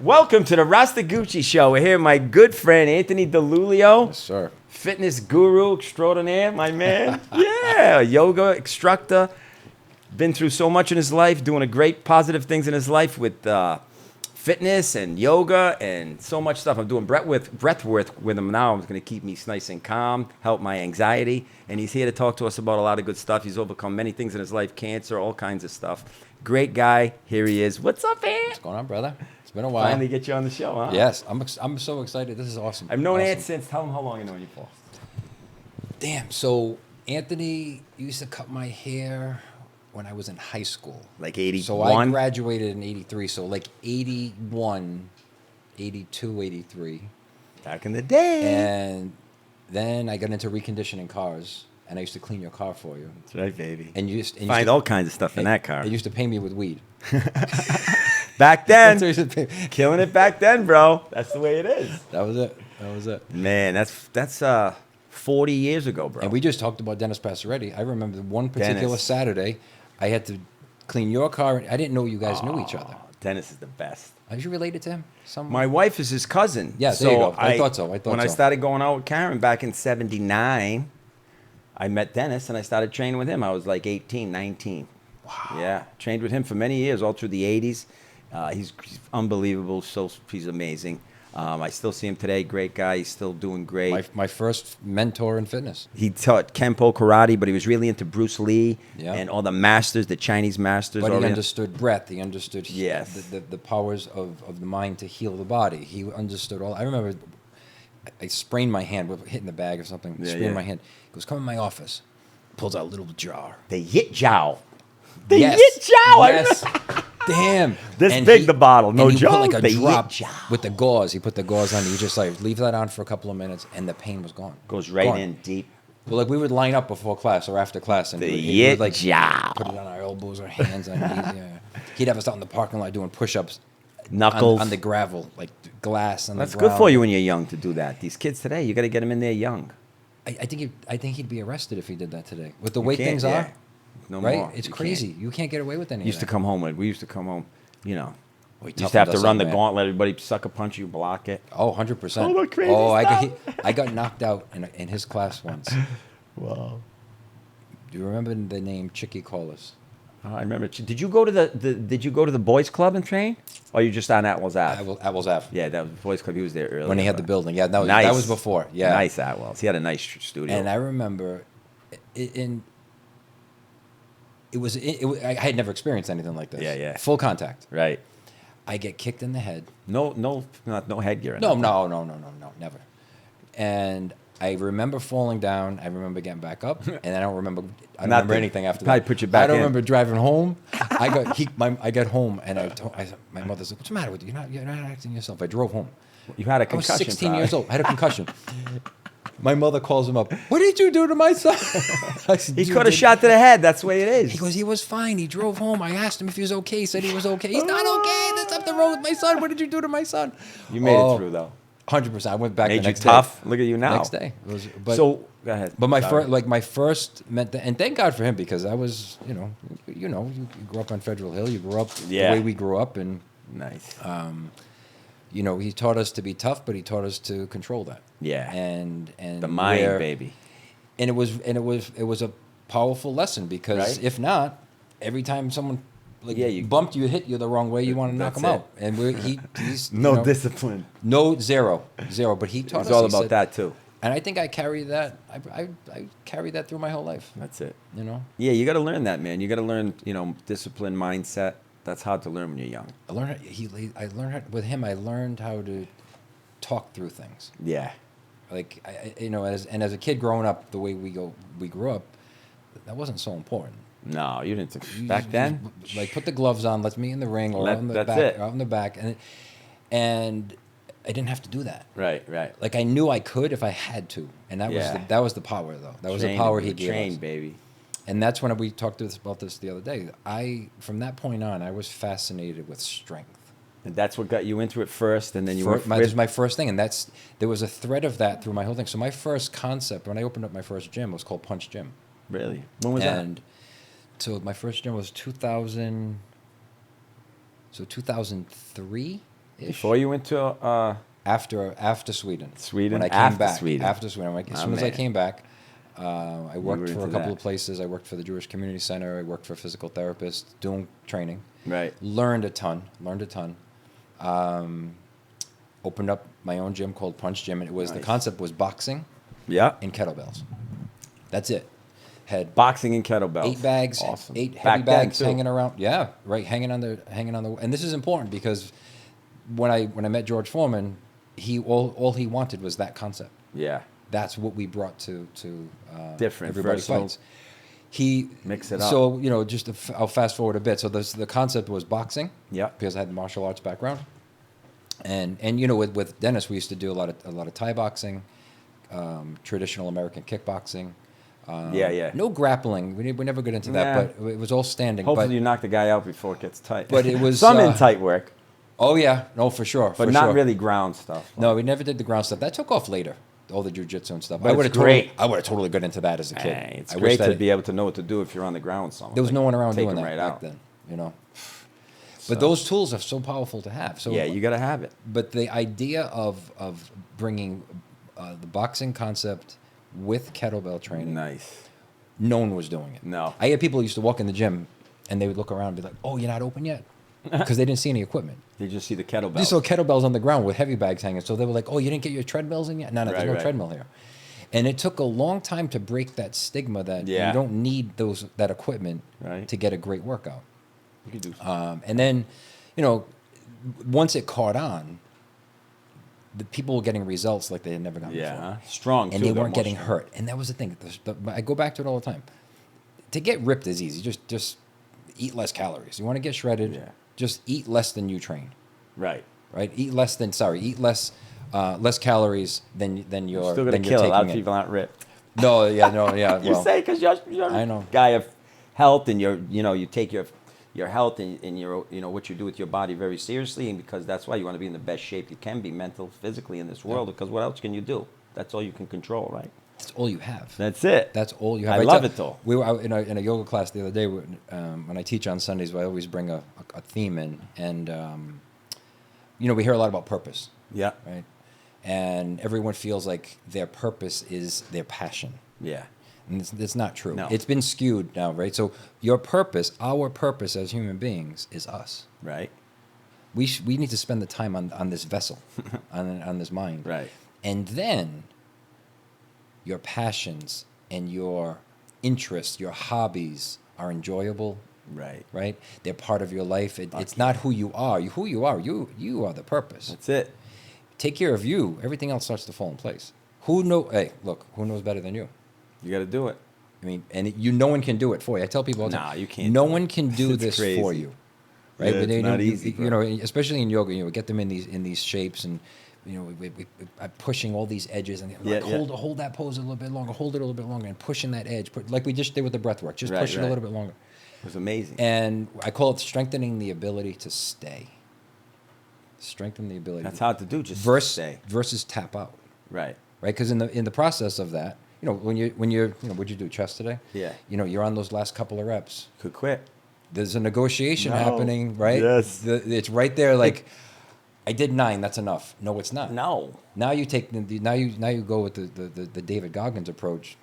Welcome to the RASTA GUCCI SHOW. We're here with my good friend, Anthony Diluglio. Yes, sir. Fitness guru extraordinaire, my man. Yeah, yoga instructor. Been through so much in his life, doing a great positive things in his life with fitness and yoga and so much stuff. I'm doing breath work with him now. It's going to keep me nice and calm, help my anxiety. And he's here to talk to us about a lot of good stuff. He's overcome many things in his life, cancer, all kinds of stuff. Great guy. Here he is. What's up, Ant? What's going on, brother? It's been a while. Finally get you on the show, huh? Yes, I'm so excited. This is awesome. I've known awesome. Ant since, tell him how long you know you for. Damn, so Anthony used to cut my hair when I was in high school. Like 81? So I graduated in 83, so like 81, 82, 83. Back in the day. And then I got into reconditioning cars, and I used to clean your car for you. That's right, baby. And you used to Find all kinds of stuff in that car. They used to pay me with weed. Back then. That's what they used to pay. Killing it back then, bro. That's the way it is. That was it. That was it. Man, that's 40 years ago, bro. And we just talked about Dennis Passaretti. I remember one particular Dennis. Saturday, I had to clean your car. I didn't know you guys knew each other. Dennis is the best. Are you related to him? My wife is his cousin. Yeah, there you go. I thought so. When I started going out with Karen back in 79, I met Dennis and I started training with him. I was like 18, 19. Wow. Yeah, trained with him for many years, all through the 80s. He's unbelievable. He's amazing. I still see him today. Great guy. He's still doing great. My first mentor in fitness. He taught Kempo karate, but he was really into Bruce Lee and all the masters, the Chinese masters. But he understood breath. He understood the powers of the mind to heal the body. He understood all. I remember I sprained my hand, hitting the bag or something. Sprained my hand. He goes, come in my office. Pulls out a little jar. The Yit Jow. The Yes. Yit Jow. Yes. Damn. This big, the bottle. No and joke. Put like a The drop Yit Jow. with the gauze. He put the gauze on. You just like leave that on for a couple of minutes, and the pain was gone. Goes right Gone. in deep. Well, like we would line up before class or after class, and The he would, like Yit-Jow. put it on our elbows or hands on knees. Yeah. He'd have us out in the parking lot doing push-ups, Knuckles. on the gravel, like glass on That's the ground. good for you when you're young to do that. These kids today, you got to get them in there young. I think he'd be arrested if he did that today. With the way can't, things yeah. are, No right? more. It's You crazy. can't. You can't get away with anything. We used to come home, you know. We You used to have to toughened us run up, the man. gauntlet. Everybody sucker punch you, block it. Oh, 100%. All the crazy I got knocked out in his class once. Wow. Do you remember the name Chicky Collis? I remember. Did you go to the boys club and train? Or you just on Atwell's Ave? Atwell's Ave. Yeah, that was the boys club. He was there earlier. When he had the building. Yeah, that Nice. was before. Yeah. Nice Atwell's. He had a nice studio. And I remember I had never experienced anything like this. Yeah, yeah. Full contact. Right. I get kicked in the head. No headgear. or No, nothing. never. And I remember falling down. I remember getting back up, and I don't remember anything after Probably that. put you back I don't in. remember driving home. I got home, and my mother said, "What's the matter with you? You're not acting yourself." I drove home. You had a I was concussion. 16 years old. I had a concussion. My mother calls him up. What did you do to my son? I said, He "You caught a did-" shot to the head. That's the way it is. He goes, he was fine. He drove home. I asked him if he was okay. He said he was okay. He's not okay. That's up the road with my son. What did you do to my son? You made it through, though. 100%. I went back Made the you next tough. day. Look at you now. Next day. So, go ahead. But my Sorry. first meant that, and thank God for him, because I was, you grew up on Federal Hill. You grew up the way we grew up, and Nice. he taught us to be tough, but he taught us to control that. Yeah. And The mind, baby. And it was a powerful lesson, because Right. if not, every time someone you bumped you, hit you the wrong way, you want to knock him That's out. And he's No discipline. no zero. But he taught us. It's all he about said- that too. And I think I carry that. I carry that through my whole life. That's it. Yeah, you got to learn that, man. You got to learn, discipline, mindset. That's hard to learn when you're young. I learned. With him. I learned how to talk through things. Yeah. Like as a kid growing up, the way we grew up, that wasn't so important. No, you didn't. You Back just- then? like put the gloves on, let's meet in the ring or on the That's back, it. out in the back, and I didn't have to do that. Right. Like I knew I could if I had to, and that was the power though. That was the power he gave us. baby. And that's when we talked about this the other day. From that point on, I was fascinated with strength. And that's what got you into it first, and then you This was my first thing, and there was a thread of that through my whole thing. So my first concept, when I opened up my first gym, was called Punch Gym. Really? When was that? So my first gym was 2000. So 2003 Before you went to after Sweden. Sweden. When I came after back. Sweden. After Sweden. As soon as I came back, I worked for a couple of places. I worked for the Jewish Community Center. I worked for a physical therapist, doing training. Right. Learned a ton. Opened up my own gym called Punch Gym. And it was the concept was boxing. Yeah. And kettlebells. That's it. Had boxing and kettlebells. 8 bags. Awesome. 8 heavy bags hanging around. Yeah. Right. Hanging on the. And this is important because when I met George Foreman, all he wanted was that concept. Yeah. That's what we brought to different Everybody Fights. He mix it up. So I'll fast forward a bit. So the concept was boxing. Yeah. Because I had the martial arts background, and with Dennis we used to do a lot of Thai boxing, traditional American kickboxing. No grappling. We never got into that, but it was all standing. Hopefully you knock the guy out before it gets tight. But it was some in tight work. Oh yeah, no, for sure. But not really ground stuff. No, we never did the ground stuff. That took off later. All the jiu-jitsu and stuff. But I would have totally got into that as a kid. Hey, it's great to be able to know what to do if you're on the ground somewhere. There was no one around doing that right back then, But those tools are so powerful to have. So yeah, you got to have it. But the idea of bringing the boxing concept with kettlebell training, nice. No one was doing it. No. I had people who used to walk in the gym and they would look around and be like, "Oh, you're not open yet," because they didn't see any equipment. They just see the kettlebells. They saw kettlebells on the ground with heavy bags hanging. So they were like, "Oh, you didn't get your treadmills in yet?" No, there's no treadmill here. And it took a long time to break that stigma that you don't need that equipment to get a great workout. You could do something. And then, once it caught on, the people were getting results like they had never gotten before. Strong, and they weren't getting hurt. And that was the thing. I go back to it all the time. To get ripped is easy. Just eat less calories. You want to get shredded? Yeah. Just eat less than you train. Right. Eat less calories than you're still gonna kill a lot of people aren't ripped. No. You say because you're I know. a guy of health and you take your health and your what you do with your body very seriously, and because that's why you want to be in the best shape you can be, mental, physically, in this world. Because what else can you do? That's all you can control, right? That's all you have. That's it. That's all you have. I love it though. We were out in a yoga class the other day. When I teach on Sundays, I always bring a theme in, and we hear a lot about purpose. Yeah. Right. And everyone feels like their purpose is their passion. Yeah. And it's not true. No. It's been skewed now, right? So our purpose as human beings is us. Right. We need to spend the time on this vessel, on this mind. Right. And then your passions and your interests, your hobbies are enjoyable. Right. Right? They're part of your life. It's not who you are. You are the purpose. That's it. Take care of you. Everything else starts to fall in place. Who knows better than you? You got to do it. I mean, and no one can do it for you. I tell people all the time. Nah, you can't. No one can do this crazy. for you. Right? Yeah, it's not easy. Especially in yoga, get them in these shapes, and we pushing all these edges, and hold that pose a little bit longer, hold it a little bit longer, and pushing that edge, like we just did with the breath work, just push it a little bit longer. It was amazing. And I call it strengthening the ability to stay. Strengthen the ability. That's hard to do. Just stay versus tap out. Right. Right. Because in the process of that, when you're what'd you do, chest today? Yeah. You're on those last couple of reps. Could quit. There's a negotiation happening, right? Yes. It's right there. Like, I did 9. That's enough. No, it's not. No. Now you take now you go with the David Goggins approach.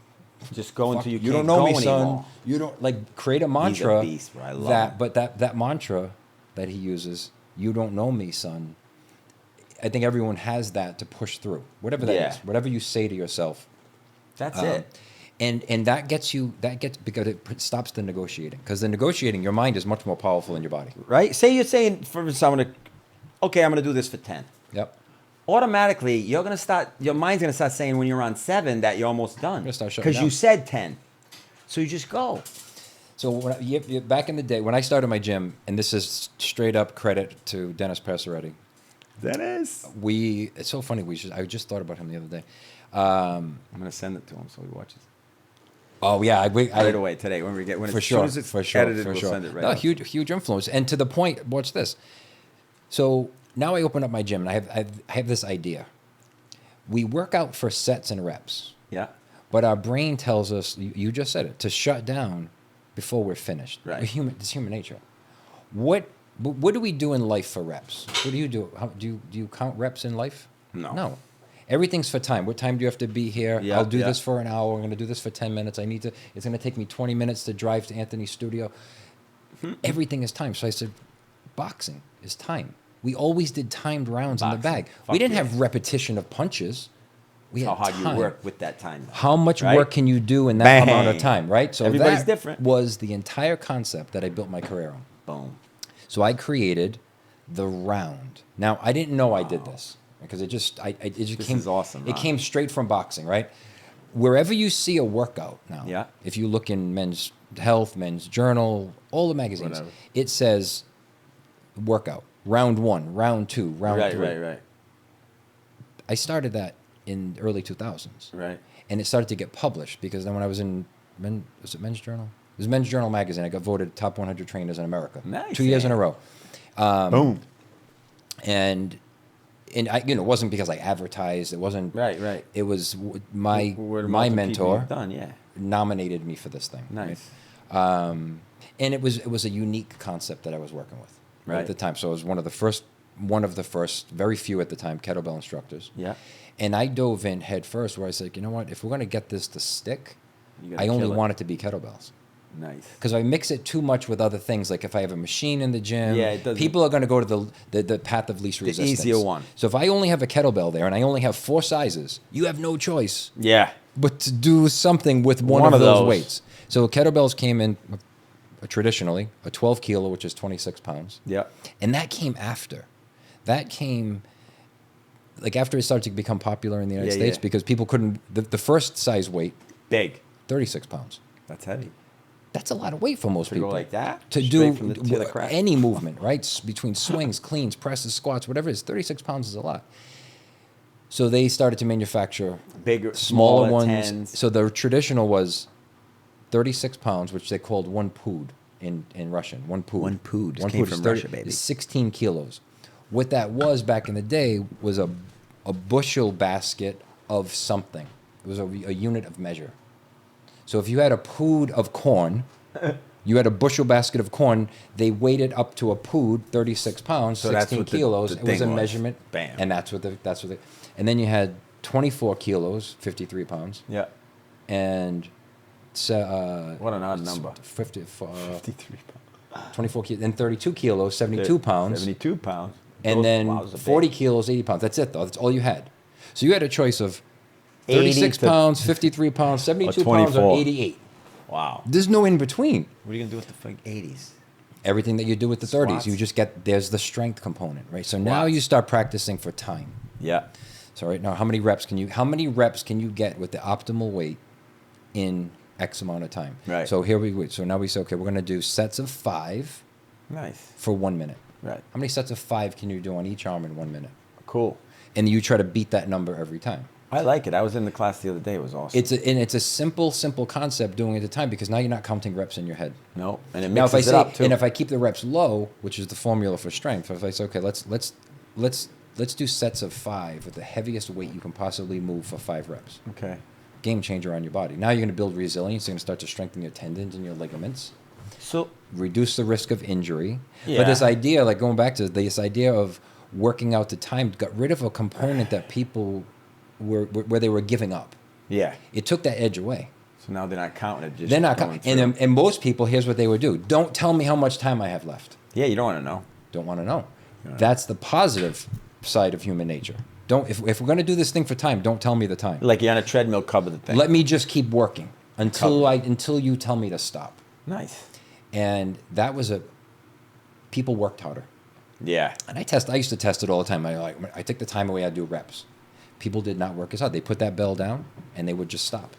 Just go until you can't You don't know go me, anymore. son. You don't create a mantra. He's a beast, bro. I love him. But that mantra that he uses, you don't know me, son. I think everyone has that to push through. Whatever that is. Whatever you say to yourself. That's it. And that gets because it stops the negotiating. Because the negotiating, your mind is much more powerful than your body. Right? Say you're saying for someone, okay, I'm going to do this for 10. Yep. Automatically, your mind's going to start saying when you're on 7 that you're almost done. Because you said 10. So you just go. So back in the day, when I started my gym, and this is straight up credit to Dennis Passaretti. Dennis. It's so funny. I just thought about him the other day. I'm going to send it to him so he watches. Oh yeah, right away today when for sure, as soon as it's edited, we'll send it right. No, huge influence, and to the point. Watch this. So now I open up my gym, and I have this idea. We work out for sets and reps. Yeah. But our brain tells us, you just said it, to shut down before we're finished. Right. It's human nature. What But what do we do in life for reps? What do you do? Do you count reps in life? No. No. Everything's for time. What time do you have to be here? Yeah, I'll do this for an hour. I'm going to do this for 10 minutes. It's going to take me 20 minutes to drive to Anthony's studio. Everything is time. So I said, boxing is time. We always did timed rounds in the bag. We didn't have repetition of punches. We had how hard time. you work with that time. How much work can you do in that amount of time, right? So everybody's that different. Was the entire concept that I built my career on. Boom. So I created the round. Now, I didn't know I did this because it just came. Is awesome. It came straight from boxing, right? Wherever you see a workout now, if you look in Men's Health, Men's Journal, all the magazines, it says workout, round 1, round 2, round 3. Right. I started that in the early 2000s. Right. And it started to get published because then when I was in was it Men's Journal? It was Men's Journal magazine. I got voted top 100 trainers in America. Nice. 2 years in a row. Boom. And I, it wasn't because I advertised. It wasn't. Right. It was my mentor nominated me for this thing. Nice. Right? And it was a unique concept that I was working with at the time. So I was one of the first, very few at the time, kettlebell instructors. Yeah. And I dove in head first where I said, you know what, if we're going to get this to stick, I only want it to be kettlebells. Nice. Because if I mix it too much with other things, like if I have a machine in the gym, people are going to go to the path of least resistance. The easier one. So if I only have a kettlebell there and I only have 4 sizes, you have no choice. Yeah. But to do something with one of those weights. So kettlebells came in traditionally a 12 kilo, which is 26 pounds. Yeah. And that came after. That came like after it started to become popular in the United States because people couldn't, the first size weight. Big. 36 pounds. That's heavy. That's a lot of weight for most people. To go like that? To do any movement, right? Between swings, cleans, presses, squats, whatever it is, 36 pounds is a lot. So they started to manufacture bigger, smaller ones. Tens. So the traditional was 36 pounds, which they called one pud in Russian. One pud. One pud. One came pud from 30, Russia, baby. 16 kilos. What that was back in the day was a bushel basket of something. It was a unit of measure. So if you had a pud of corn, you had a bushel basket of corn, they weighed it up to a pud, 36 pounds, so 16 kilos. It was a measurement. Bam. And and then you had 24 kilos, 53 pounds. Yeah. And what an odd number. 53 pounds. 24 kilos, and 32 kilos, 72 pounds. 72 pounds. And then 40 kilos, 80 pounds. That's it, though. That's all you had. So you had a choice of 36 pounds, 53 pounds, 72 pounds, or 88. Wow. There's no in between. What are you going to do with the 80s? Everything that you do with the 30s. Squats. You just there's the strength component, right? So now you start practicing for time. Yeah. So right now, how many reps can you get with the optimal weight in X amount of time? Right. So now we say, okay, we're going to do sets of 5 Nice. for 1 minute. Right. How many sets of 5 can you do on each arm in 1 minute? Cool. And you try to beat that number every time. I like it. I was in the class the other day. It was awesome. It's a simple concept doing it at a time because now you're not counting reps in your head. No, and it mixes it up too. And if I keep the reps low, which is the formula for strength, if I say, okay, let's do sets of 5 with the heaviest weight you can possibly move for 5 reps. Okay. Game changer on your body. Now you're going to build resilience. You're going to start to strengthen your tendons and your ligaments. So reduce the risk of injury. Yeah. But this idea, like going back to this idea of working out the time, got rid of a component that people where they were giving up. Yeah. It took that edge away. So now they're not counting it. They're not counting. And most people, here's what they would do. Don't tell me how much time I have left. Yeah, you don't want to know. Don't want to know. That's the positive side of human nature. If we're going to do this thing for time, don't tell me the time. Like you're on a treadmill, cover the thing. Let me just keep working until you tell me to stop. Nice. And that was people worked harder. Yeah. And I used to test it all the time. I take the time away, I do reps. People did not work as hard. They put that bell down and they would just stop,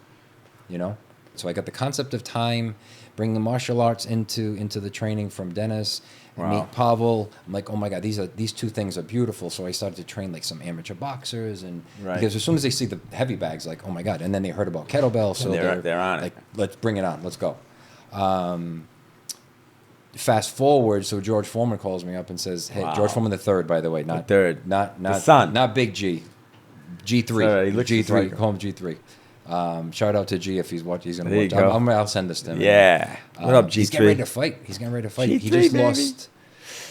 So I got the concept of time, bring the martial arts into the training from Dennis, meet Pavel. I'm like, oh my God, these two things are beautiful. So I started to train like some amateur boxers, and because as soon as they see the heavy bags, like, oh my God, and then they heard about kettlebell, so they're on like, it. Let's bring it on, let's go. Fast forward, so George Foreman calls me up and says, "Hey, George Foreman the third, by the way, not the third, not the son, not Big G, G3, G3, call him G3." Shout out to G if he's watching. He's gonna watch. I'll send this to him. Yeah. What up, G3? He's getting ready to fight. G3, he just lost.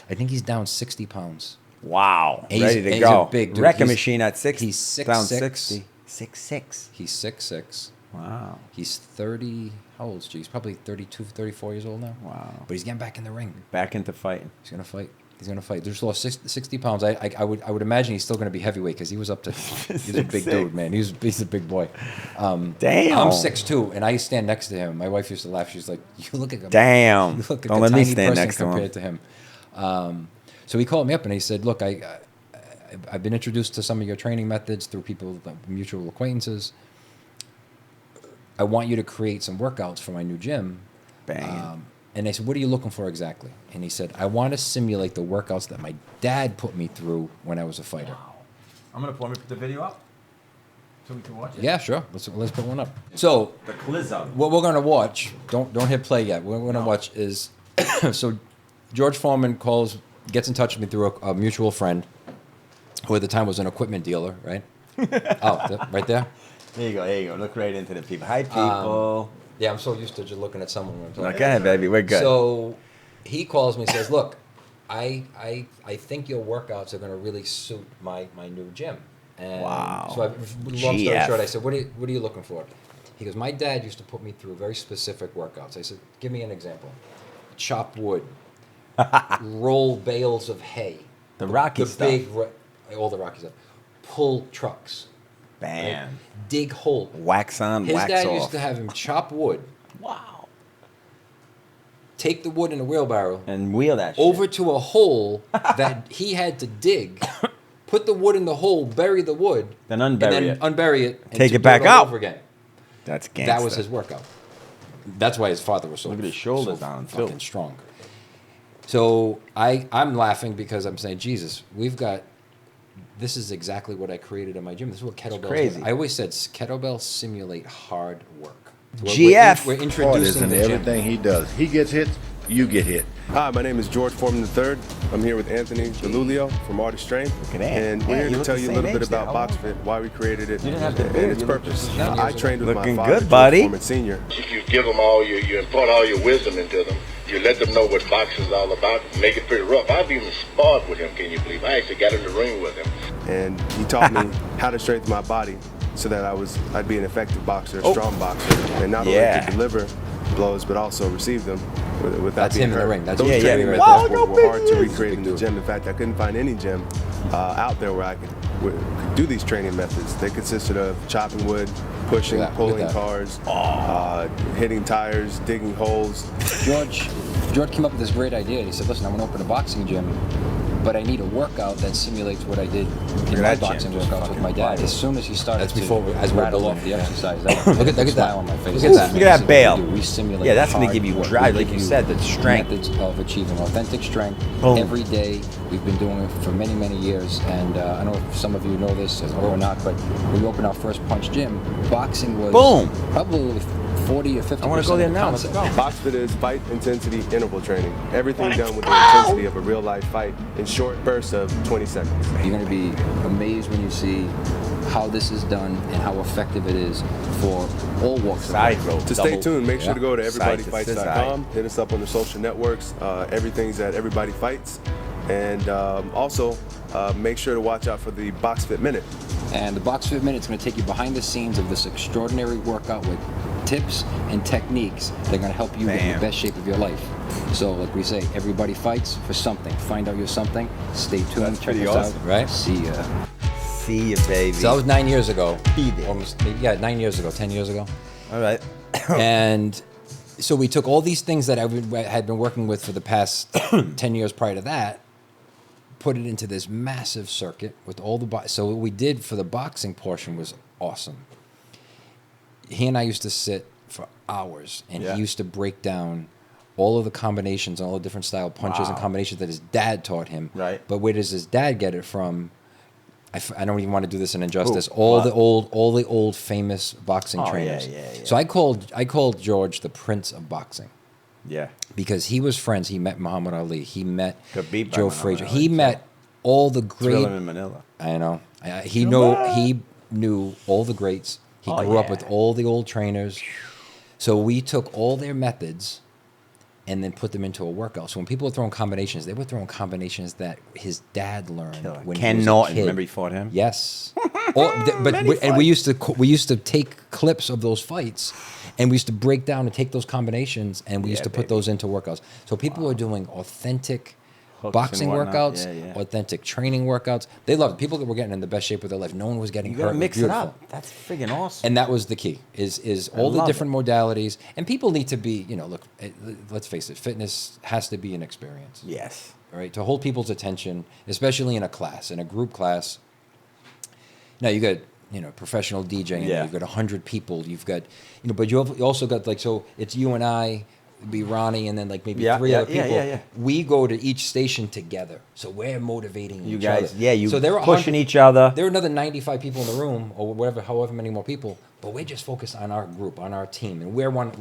I think he's down 60 pounds. Wow. And Ready to he's go. a big dude. Wrecking machine at 6. He's 6'6". Down 60. 6'6". He's 6'6". Wow. He's 30. How old is he? He's probably 32, 34 years old now. Wow. But he's getting back in the ring. Back into fighting. He's gonna fight. He's gonna fight. There's lost 60 pounds. I would imagine he's still gonna be heavyweight because he was up to. He's a big dude, man. He's a big boy. Damn. I'm 6'2", and I stand next to him. My wife used to laugh. She's like, "You look like a damn. You look like Don't a let me tiny stand person next to him." compared to him." So he called me up and he said, "Look, I've been introduced to some of your training methods through people, mutual acquaintances. I want you to create some workouts for my new gym." Bang. And I said, "What are you looking for exactly?" And he said, "I want to simulate the workouts that my dad put me through when I was a fighter." Wow. I'm gonna put the video up so we can watch it. Yeah, sure. Let's put one up. So The Clizzo. what we're gonna watch, don't hit play yet. What we're gonna watch is so George Foreman gets in touch with me through a mutual friend, who at the time was an equipment dealer, right? Right there. There you go. Look right into the people. Hi, people. Yeah, I'm so used to just looking at someone when I'm talking. Okay, baby, we're good. So he calls me and says, "Look, I think your workouts are going to really suit my new gym." And Wow. So long story short, I said, "What are you looking for?" He goes, "My dad used to put me through very specific workouts." I said, "Give me an example." Chop wood, roll bales of hay, The Rocky stuff. all the Rocky stuff, pull trucks, Bam. right? Dig hole. Wax on, His wax dad off. used to have him chop wood, Wow. take the wood in a wheelbarrow, And wheel that shit. over to a hole that he had to dig, put the wood in the hole, bury the wood, Then unbury it. unbury it, and Take to it do back all out. over again. That's gangsta. That was his workout. That's why his father was so Look at his shoulders so down, too. fucking strong. So I'm laughing because I'm saying, Jesus, this is exactly what I created in my gym. This is what kettlebells crazy. do. I always said kettlebells simulate hard work. GF. We're Hard introducing isn't the gym. everything he does. He gets hit, you get hit. Hi, my name is George Foreman III. I'm here with Anthony Diluglio from Artist Strength. Look at that. And we're Yeah, here you to look tell the you a same little bit age there. about How old? BoxFit, why we created it, You didn't have the and beard. its You look purpose. just 9 years I ago. trained with Looking my father, good, George buddy. Foreman Sr. You give them you impart all your wisdom into them. You let them know what boxing is all about. Make it pretty rough. I've even sparred with him, can you believe? I actually got in the ring with him. And he taught me how to strengthen my body so that I'd be an effective boxer, a strong boxer, and not only Yeah. to deliver blows, but also receive them without That's being him in the hurt. ring. That's Those him. training Yeah, methods wow, look how were big hard he to is. recreate in the gym. In fact, I couldn't find any gym out there where I could do these training methods. They consisted of chopping wood, pushing, Look at that, pulling look at that. cars, hitting tires, digging holes. George came up with this great idea. He said, "Listen, I want to open a boxing gym, but I need a workout that simulates what I did in my that boxing gym, just workouts with fucking my dad." fire. As soon as he started That's to before as we're rattle building, off the yeah. exercise, look at that smile on my face. Look at that. Look at that bail. We simulate Yeah, that's gonna hard give you work. drive, We like give you said, the strength. Methods of achieving authentic strength Boom. every day. We've been doing it for many, many years, and I don't know if some of you know this or not, but when we opened our first Punch Gym, boxing was Boom. probably 40 or 50%. I want to go there of the now. Let's concept. go. BoxFit is fight intensity interval training. Everything done with the intensity of a real life fight in short bursts of 20 seconds. You're going to be amazed when you see how this is done and how effective it is for all walks of Side life. rope. To stay double. tuned, make sure to go to Side to everybodyfights.com. Hit us up on the social networks. Everything's at Everybody Fights. And also, make sure to watch out for the BoxFit Minute. And the Box Fit Minute is going to take you behind the scenes of this extraordinary workout with tips and techniques that are going to help you get in Bam. the best shape of your life. So, like we say, everybody fights for something. Find out your something. Stay tuned. That's Check pretty us awesome. out. Right? See ya. See you, baby. So that was 9 years ago. Be there. Almost, 9 years ago, 10 years ago. All right. And so we took all these things that I had been working with for the past 10 years prior to that, put it into this massive circuit with all the so what we did for the boxing portion was awesome. He and I used to sit for hours, and Yeah. he used to break down all of the combinations and all the different style punches and Wow. combinations that his dad taught him. Right. But where does his dad get it from? I don't even want to do this an injustice. Who? All What? the old famous boxing Oh, yeah, trainers. yeah, yeah. So I called George the Prince of Boxing Yeah. because he was friends. He met Muhammad Ali. He met Got beat by Joe Muhammad Frazier. Ali, He too. met all the Thrill great. him in Manila. I know. He knew all the greats. He Oh, grew up yeah. with all the old trainers. So we took all their methods and then put them into a workout. So when people were throwing combinations, they were throwing combinations that his dad learned when Ken he was Norton, a kid. remember he fought him? Yes. And we used to take clips of those fights, and we used to break down and take those combinations, and we used to put those into workouts. So people were doing authentic Hooks boxing and whatnot. workouts, authentic training workouts. They loved it. People that were getting in the best shape of their life. No one was getting You hurt. gotta mix it Beautiful. up. That's friggin' awesome. And that was the key, is all the love different modalities. And people need to be, look, let's face it, fitness has to be an experience. Yes. Right? To hold people's attention, especially in a class, in a group class. Now, you got, professional DJing, you've got 100 people, you've got, but you also got, like, so it's you and I, be Ronnie, and then like maybe three other people. Yeah. We go to each station together, so we're motivating You each guys, other. you so there are pushing each other. There are another 95 people in the room, or whatever, however many more people, but we're just focused on our group, on our team, and we're wanting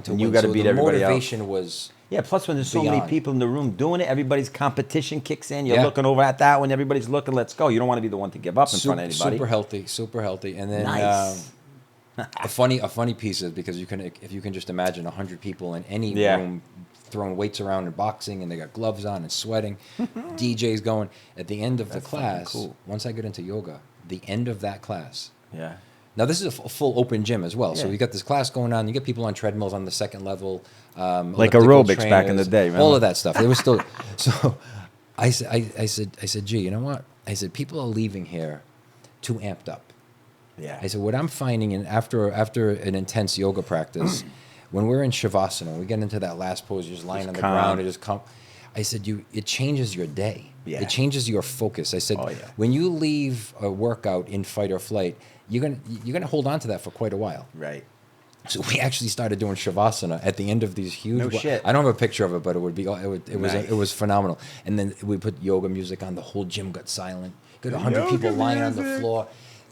to And win. you gotta so beat the everybody else. motivation was Plus when there's so many beyond. people in the room doing it, everybody's competition kicks in. You're Yeah. looking over at that one, everybody's looking, let's go. You don't want to be the one to give up in front of anybody. super healthy, and then Nice. a funny piece is because if you can just imagine 100 people in any room throwing weights around and boxing, and they got gloves on and sweating, DJs going. At the end of the class, cool. once I get into yoga, the end of that class. Yeah. Now this is a full open gym as well, so Yeah. you got this class going on. You get people on treadmills on the second level, Like elliptical aerobics back in the trainers, day, remember? all of that stuff. It was still so. I said, gee, you know what? I said, people are leaving here too amped up. Yeah. I said, what I'm finding after an intense yoga practice, when we're in Shavasana, we get into that last pose, you're just lying on the calm. ground, and just come. I said, it changes your day. Yeah. It changes your focus. I said, Oh, yeah. when you leave a workout in fight or flight, you're gonna hold on to that for quite a while. Right. So we actually started doing Shavasana at the end of these huge. No shit. I don't have a picture of it, but Nice. it was phenomenal. And then we put yoga music on. The whole gym got silent. Got 100 Yoga people lying on the music. floor,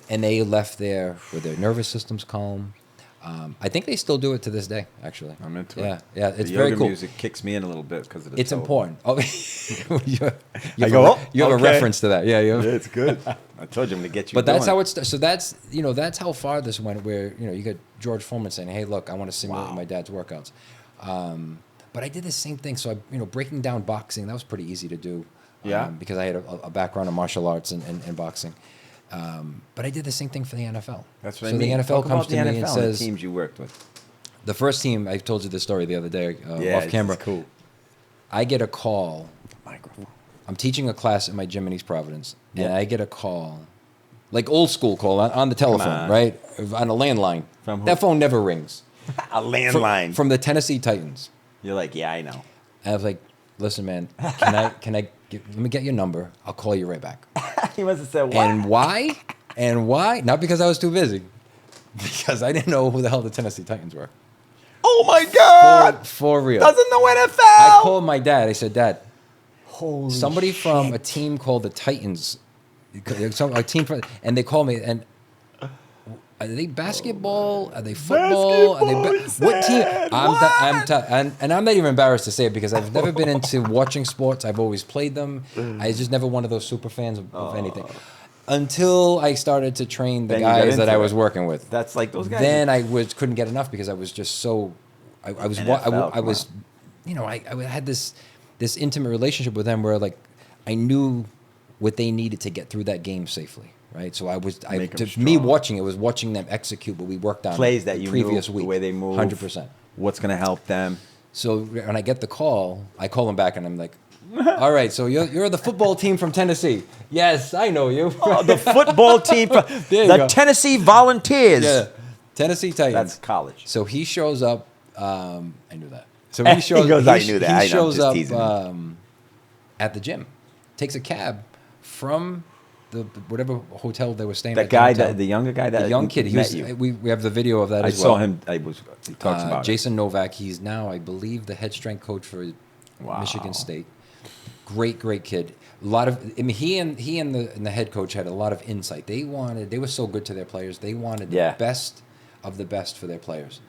and they left there with their nervous systems calm. I think they still do it to this day. Actually, I'm into yeah, it. Yeah, it's the very yoga cool. music kicks me in a little bit because of the It's toe. important. Oh, you have go, a okay. reference to that. Yeah, you have. Yeah, it's good. I told you I'm gonna get you. But that's doing how it. it starts. So that's how far this went. Where you got George Foreman saying, "Hey, look, I want to simulate my dad's workouts." But I did the same thing. So breaking down boxing, that was pretty easy to do. Yeah. Because I had a background in martial arts and boxing. But I did the same thing for the NFL. That's what so I mean. the NFL Talk comes about to the me NFL and the says, teams you worked with. the first team, I told you this story the other day Yeah, off camera. It's cool. I get a call. Microphone. I'm teaching a class at my gym in East Providence, and I get a call, like old school call on the telephone, on. right? On a landline. From who? That phone never rings. A landline. From the Tennessee Titans. You're like, yeah, I know. And I was like, listen, man, let me get your number. I'll call you right back. He must have said, what? And why? And why? Not because I was too busy. Because I didn't know who the hell the Tennessee Titans were. Oh my God! For real. Doesn't know NFL. I called my dad. I said, Dad, Holy somebody shit. from a team called the Titans, and they called me, and are they basketball? Are they football? Are they what team? And I'm not even embarrassed to say it because I've never been into watching sports. I've always played them. I was just never one of those super fans of anything. Until I started to train the Then you got guys that into I was it. working with. That's like those guys. Then I couldn't get enough because I was just so I was NFL, I had this intimate relationship with them where like I knew what they needed to get through that game safely, right? So Make 'em me strong. watching it was watching them execute what we worked on plays that the you previous knew, week, the way they move, 100%. What's gonna help them? So when I get the call, I call them back and I'm like, all right, so you're the football team from Tennessee. Yes, I know you. Oh, the football team, from There you the go. Tennessee Volunteers. Yeah, Tennessee Titans. That's college. So he shows up. I knew that. So he shows. He goes, "I knew that. I know, He I'm shows just up teasing him." at the gym, takes a cab from the whatever hotel they were staying That at. guy, hotel. the younger guy, that the young kid. met you. We have the video of that I as well. saw him. He talks about Jason Novak. He's now, I believe, the head strength coach for Wow. Michigan State. Great kid. A lot of, I mean, he and the head coach had a lot of insight. They were so good to their players. They wanted Yeah. the best of the best for their players,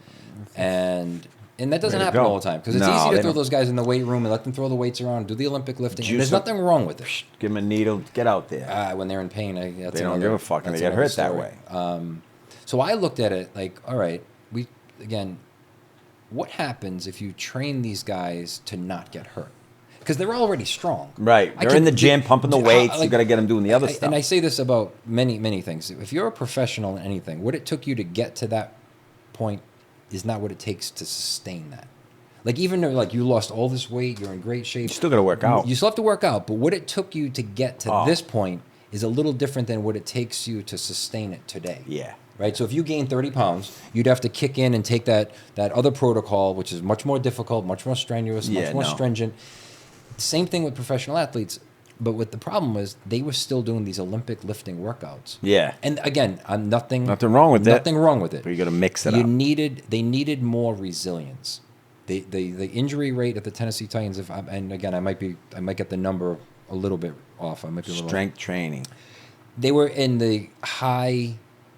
and that doesn't Way to happen go. all the time because it's No, easy they to throw don't. those guys in the weight room and let them throw the weights around, do the Olympic lifting. And Juice there's up. nothing wrong with it. Give him a needle. Get out there. When they're in pain, They don't give a fuck, and they get hurt that way. So I looked at it like, all right, we again, what happens if you train these guys to not get hurt? Because they're already strong. Right. They're in the gym, pumping the weights. You got to get them doing the other stuff. And I say this about many things. If you're a professional in anything, what it took you to get to that point is not what it takes to sustain that. Like, even though, like, you lost all this weight, you're in great shape. You still got to work out. You still have to work out. But what it took you to get to this point is a little different than what it takes you to sustain it today. Yeah. Right? So if you gain 30 pounds, you'd have to kick in and take that other protocol, which is much more difficult, much more strenuous, much more stringent. Same thing with professional athletes. But what the problem was, they were still doing these Olympic lifting workouts. Yeah. And again, nothing wrong with it. Nothing wrong with it. But you got to mix it up. They needed more resilience. The injury rate at the Tennessee Titans, and again, I might get the number a little bit off. I might be a little strength training. They were in the high,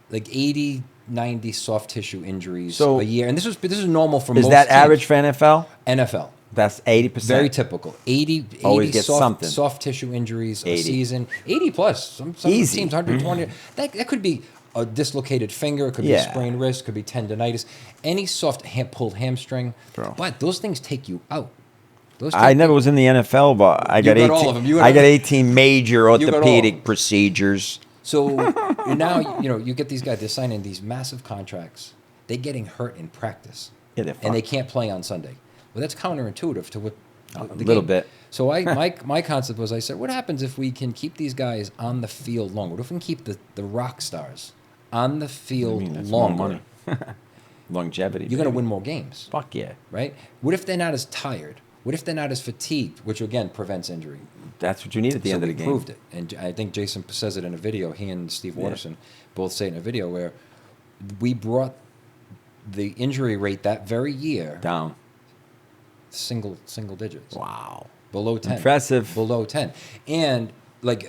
like 80, 90 soft tissue injuries a year, and this is normal for most. Is that teams. average for NFL? NFL. That's 80%. Very typical. 80 soft tissue injuries a season. 80 plus. Some teams 120. That could be a dislocated finger. It could be a sprained wrist. Could be tendonitis. Any soft pulled hamstring. Bro. But those things take you out. I never was in the NFL, but I got 18. All of them. I got 18 major orthopedic procedures. So now you get these guys. They're signing these massive contracts. They're getting hurt in practice, and they can't play on Sunday. Well, that's counterintuitive to what the little bit. So my concept was, I said, what happens if we can keep these guys on the field longer? What if we can keep the rock stars on the field longer? More money. Longevity. You're going to win more games. Fuck yeah. Right? What if they're not as tired? What if they're not as fatigued, which again prevents injury? That's what you need at the end of the game. We proved it. And I think Jason says it in a video. He and Steve Waterson both say it in a video where we brought the injury rate that very year down. Single digits. Wow. Below 10. Impressive. Below 10. And like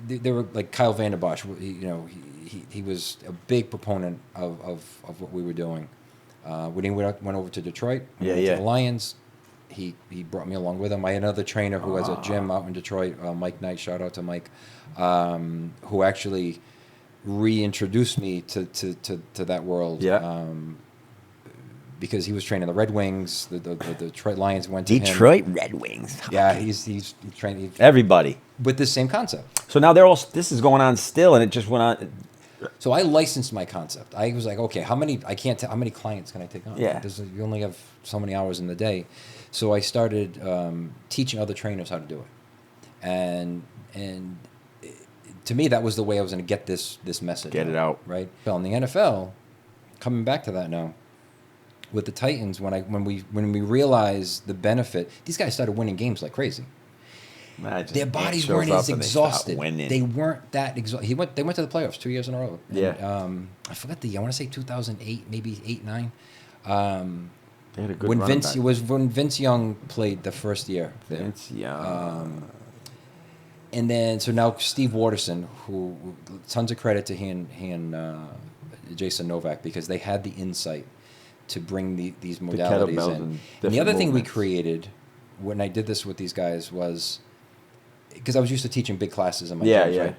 they were like Kyle Vanderbosch, he was a big proponent of what we were doing. When he went over to Detroit, to the Lions, he brought me along with him. I had another trainer who has a gym out in Detroit, Mike Knight, shout out to Mike, who actually reintroduced me to that world. Yeah. Because he was training the Red Wings, the Detroit Lions went to Detroit him. Red Wings. Yeah, he's trained everybody with the same concept. So now this is going on still, and it just went on. So I licensed my concept. I was like, okay, how many clients can I take on? Yeah. You only have so many hours in the day. So I started teaching other trainers how to do it, and to me that was the way I was going to get this message. Get it out. Right. Well, in the NFL, coming back to that now, with the Titans, when we realized the benefit, these guys started winning games like crazy. Their bodies weren't as exhausted. They weren't that exhausted. They went to the playoffs 2 years in a row. Yeah. And, I forgot I want to say 2008, maybe 8, 9. They had a good when Vince Young played the first year. Vince Young. And then so now Steve Waterson, who tons of credit to he and Jason Novak, because they had the insight to bring these modalities in. And the other thing we created when I did this with these guys was, because I was used to teaching big classes in my gyms, right?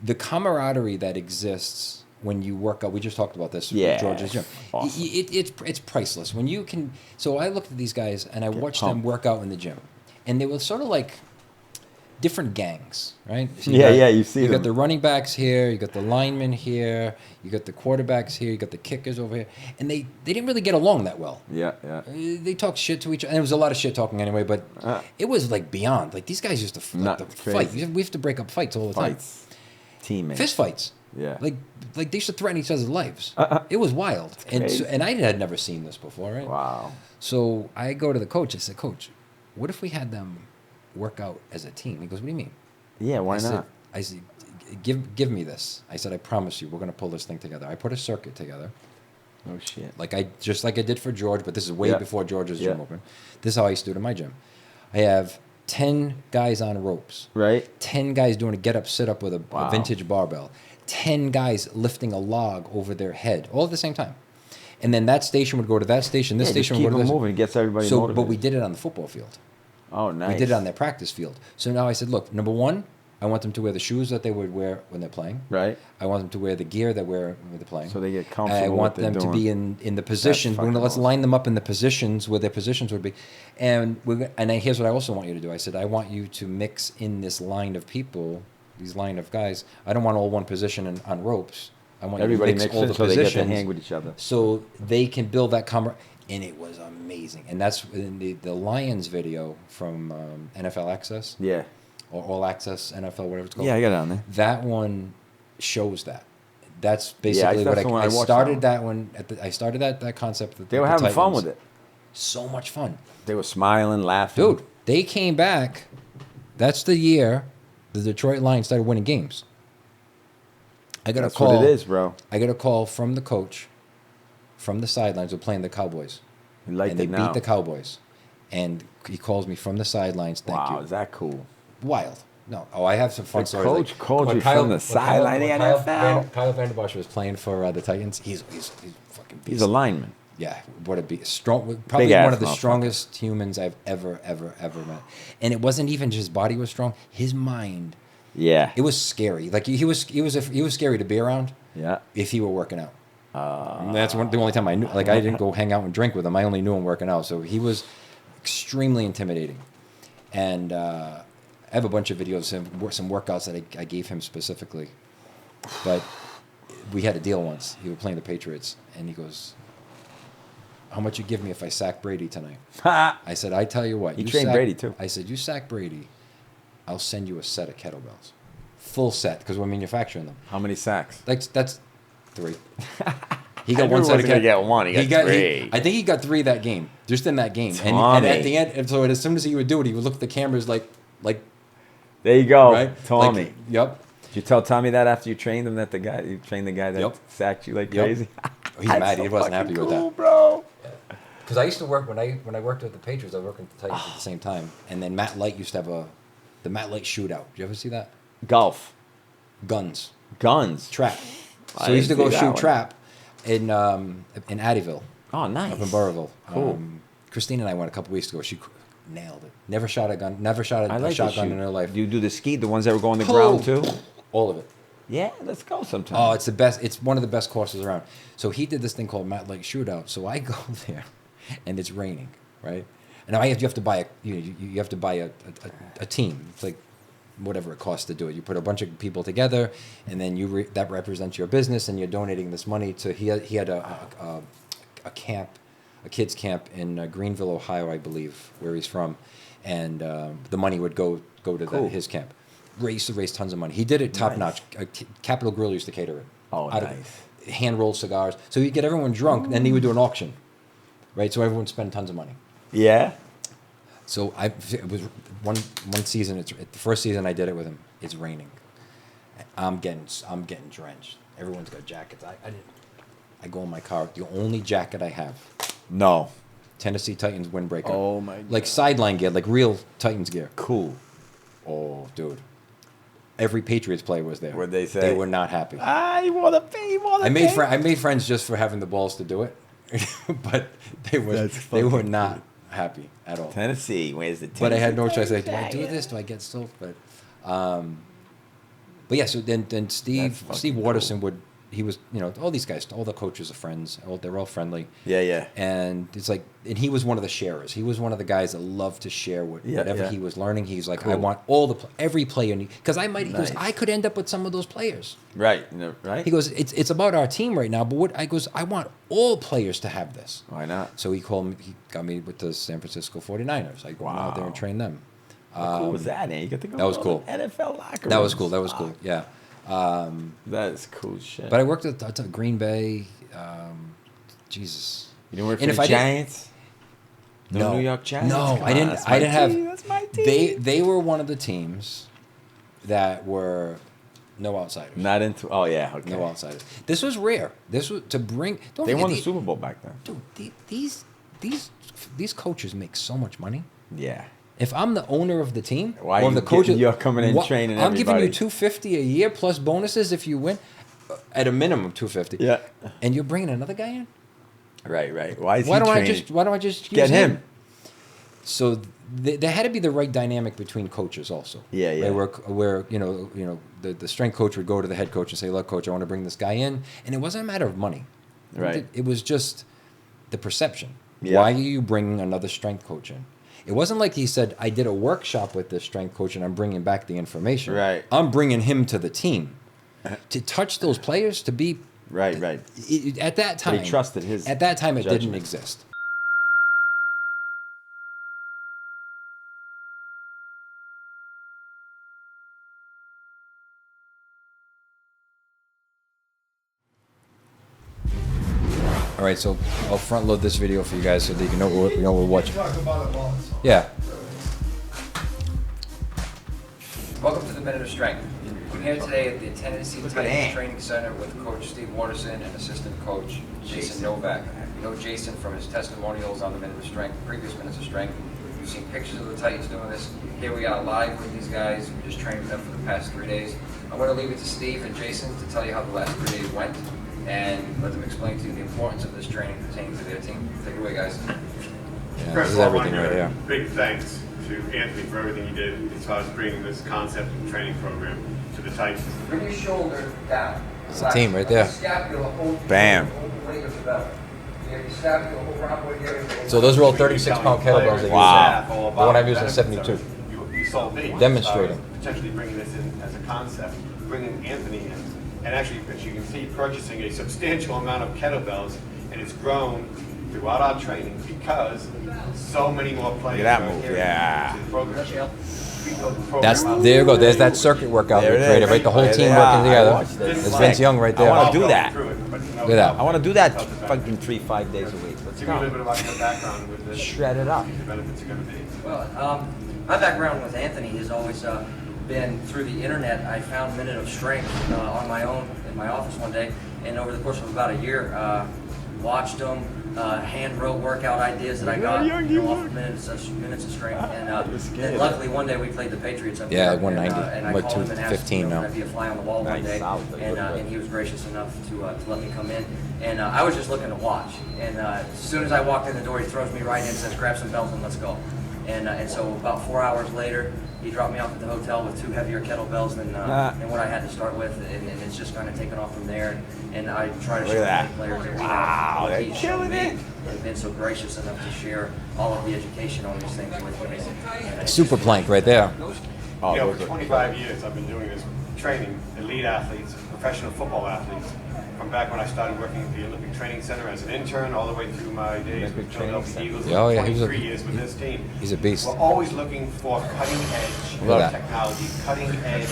The camaraderie that exists when you work out. We just talked about this with George's gym. Awesome. It's priceless. When you can. So I looked at these guys and I watched them work out in the gym, and they were sort of like different gangs, right? So you see you them. got the running backs here, you got the linemen here, you got the quarterbacks here, you got the kickers over here, and they didn't really get along that well. Yeah. They talked shit to each other, and there was a lot of shit talking anyway, but it was like beyond. Like these guys used to fight. We have to break up fights all the time. Teammates. Fist fights. Yeah. Like they used to threaten each other's lives. It was wild. And I had never seen this before, right? Wow. So I go to the coach. I said, Coach, what if we had them work out as a team? He goes, what do you mean? Yeah, why not? I said, give me this. I said, I promise you, we're going to pull this thing together. I put a circuit together. Oh, shit. Like I did for George, but this is way before George's gym opened. This is how I used to do it in my gym. I have 10 guys on ropes. Right. 10 guys doing a get-up, sit-up with a vintage barbell. 10 guys lifting a log over their head, all at the same time. And then that station would go to that station, this station would go to this. Moving. It gets everybody motivated. But we did it on the football field. Oh, nice. We did it on their practice field. So now I said, look, number one, I want them to wear the shoes that they would wear when they're playing. Right. I want them to wear the gear that when they're playing. So they get comfortable. I want with what them they're to be doing. in the positions. fucking Let's awesome. line them up in the positions where their positions would be. And here's what I also want you to do. I said, I want you to mix in this line of people, these line of guys. I don't want all one position on ropes. I want Everybody you to mixed mix all in the so they get to positions hang with each other. so they can build that camaraderie. And it was amazing. And that's in the Lions video from NFL Access. Yeah. Or All Access NFL, whatever it's called. Yeah, I got it on there. That one shows that. That's Yeah, basically that's what the one I I watched started that that one. I started that concept. At They were the having fun Titans. with it. So much fun, They were smiling, laughing. dude. They came back. That's the year the Detroit Lions started winning games. I got That's a call. what it is, bro. I got a call from the coach, from the sidelines. We're playing the Cowboys, You liked and they it now. beat the Cowboys. And he calls me from the sidelines. Thank Wow, you. is that cool? Wild. No. Oh, I have some fun The stories. coach called when you from the when sideline of the when NFL? Kyle Vanderbosch was playing for the Titans. He's fucking beast. He's a lineman. Yeah, what a beast. Strong, probably Big-ass one of the motherfucker. strongest humans I've ever met. And it wasn't even just his body was strong. His mind, Yeah. it was scary. Like he was scary to be around Yeah. if he were working out. And that's the only time I knew. Like I didn't go hang out and drink with him. I only knew him working out. So he was extremely intimidating. And I have a bunch of videos of him, some workouts that I gave him specifically. But we had a deal once. He was playing the Patriots, and he goes, "How much you give me if I sack Brady tonight?" I said, "I tell you what." He you trained sack-" Brady, too. I said, "You sack Brady, I'll send you a set of kettlebells, full set, because we're manufacturing them." How many sacks? That's 3. He I got knew one he set of wasn't gonna get one. He got 3. I think he got 3 that game, just in that game. And Tommy. at the end, and so as soon as he would do it, he would look at the cameras like There you go, right, Tommy. Like, yep. Did you tell Tommy that after you trained him that you trained the guy that Yep. sacked you like Yep. crazy? He's That's mad. so He wasn't happy fucking with cool, that. bro. Because I used to work when I worked with the Patriots. I worked with the Titans at the same time, and then Matt Light used to have the Matt Light shootout. Did you ever see that? Golf, Guns, guns, trap. I So he used to didn't go see that shoot one. trap in Addyville, Oh, nice. up in Burrillville. Cool. Christine and I went a couple weeks ago. She nailed it. Never shot a gun. Never shot I a like to shotgun shoot. in her life. Do you do the ski, the ones that were going on the ground too? All of it. Yeah, let's go sometime. Oh, it's the best. It's one of the best courses around. So he did this thing called Matt Lake Shootout. So I go there, and it's raining, right? And you have to buy you have to buy a team. It's like whatever it costs to do it. You put a bunch of people together, and then that represents your business, and you're donating this money to. He had a camp, a kids camp in Greenville, Ohio, I believe, where he's from, and the money would go to Cool. his camp. Raise tons of money. He did it top notch. Capital Grill used to cater it. Oh, Out of nice. hand rolled cigars. So he'd get everyone drunk, then he would do an auction, right? So everyone would spend tons of money. Yeah. So it was one season. The first season I did it with him. It's raining. I'm getting drenched. Everyone's got jackets. I go in my car. The only jacket I have, No. Tennessee Titans windbreaker. Oh my God. Like sideline gear, like real Titans gear. Cool. Oh, dude. Every Patriots player was there. What'd they say? They were not happy. You want to pay? I made friends just for having the balls to do it, but they were not happy at all. Tennessee. Where's the Tennessee? But I had no choice. Like, do I do this? Do I get soap? But yeah. So then Steve Waterson he was, all these guys, all the coaches are friends. They're all friendly. Yeah, yeah. And it's like, and he was one of the sharers. He was one of the guys that loved to share whatever he was learning. He's like, I want every player, because he goes, I could end up with some of those players. Right. Right. He goes, it's about our team right now, but I want all players to have this. Why not? So he got me with the San Francisco 49ers. I go out there and train them. How cool was that, man? You got to go That was to cool. NFL locker That was rooms. cool. Yeah. That is cool shit. But I worked at Green Bay. Jesus. You didn't work for And the if I didn't- Giants? No New York Giants? No, Come I on, didn't. that's I my didn't have. team, that's my team. They were one of the teams that were no outsiders. Not into. Oh yeah. Okay. No outsiders. This was rare. This was to bring. Don't They forget won the Super Bowl back then. Dude, these coaches make so much money. Yeah. If I'm the owner of the team, Why or you the coaches, getting- you're coming in training I'm giving you everybody. $250 a year plus bonuses if you win, at a minimum $250. Yeah. And you're bringing another guy in. Right. Why is Why he don't training? Why don't I just Get use him? So there had to be the right dynamic between coaches also. Yeah, yeah. Right? Where the strength coach would go to the head coach and say, "Look, coach, I want to bring this guy in," and it wasn't a matter of money. Right. It was just the perception. Yeah. Why are you bringing another strength coach in? It wasn't like he said, "I did a workshop with this strength coach and I'm bringing back the information." Right. I'm bringing him to the team to touch those players to be. Right. At that time, But he trusted his. At that time, it didn't judgment. exist. All right, so I'll front load this video for you guys so that you know what we're watching. Yeah. Welcome to the Minute of Strength. I'm here today at the Tennessee Titans Training Center with Coach Steve Waterson and assistant coach Jason Novak. You know Jason from his testimonials on the Minute of Strength, previous Minutes of Strength. You've seen pictures of the Titans doing this. Here we are live with these guys. We just trained with them for the past 3 days. I want to leave it to Steve and Jason to tell you how the last 3 days went and let them explain to you the importance of this training pertaining to their team. Take it away, guys. Yeah, this is everything right here. Big thanks to Anthony for everything he did as far as bringing this concept and training program to the Titans. Bring your shoulder down. It's a team right there. Bam. So those are all 36-pound kettlebells they Wow. use. The one I'm using is 72. You saw me Demonstrating. potentially bringing this in as a concept, bringing Anthony in, and actually, as you can see, purchasing a substantial amount of kettlebells, and it's grown throughout our training because so many more players Look at that are move, adhering yeah. to the program. We built the program That's out. there you go. There's that circuit workout There we it created, is. right? The whole There team they working are. I together. watched this. There's Vince Young right there. I wanna I'll do go that. through it, but, you know, Look at that. I want to do that fucking 3-5 days a week. Let's Give me a little go. bit about your background with this. Shred it up. What the benefits are going to be. Well, my background with Anthony has always been through the internet. I found Minute of Strength on my own in my office one day, and over the course of about a year, watched them, hand wrote workout ideas that I got off of minutes of Strength, and then luckily one day we played the Patriots up Yeah, there, 190. and I Like called him and asked 215 him, now. would I be a fly on the wall one Nice, day, solid, good. and he was gracious enough to let me come in, and I was just looking to watch, and as soon as I walked in the door, he throws me right in and says, grab some bells and let's go. And so about 4 hours later, he dropped me off at the hotel with 2 heavier kettlebells than what I had to start with, and it's just kind of taken off from there. And I try to Look show at many players as Wow, well. they're He's shown killing me it. and been so gracious enough to share all of the education on these things with me. And it's Super plank right there. Oh, You know, those for are- 25 years, I've been doing this training elite athletes, professional football athletes. From back when I started working at the Olympic Training Center as an intern, all the way through my days Olympic with Training Philadelphia Center. Eagles, Oh, yeah, he was a- 23 years with this team. He's a beast. We're always looking for cutting edge Look at that. technology, cutting edge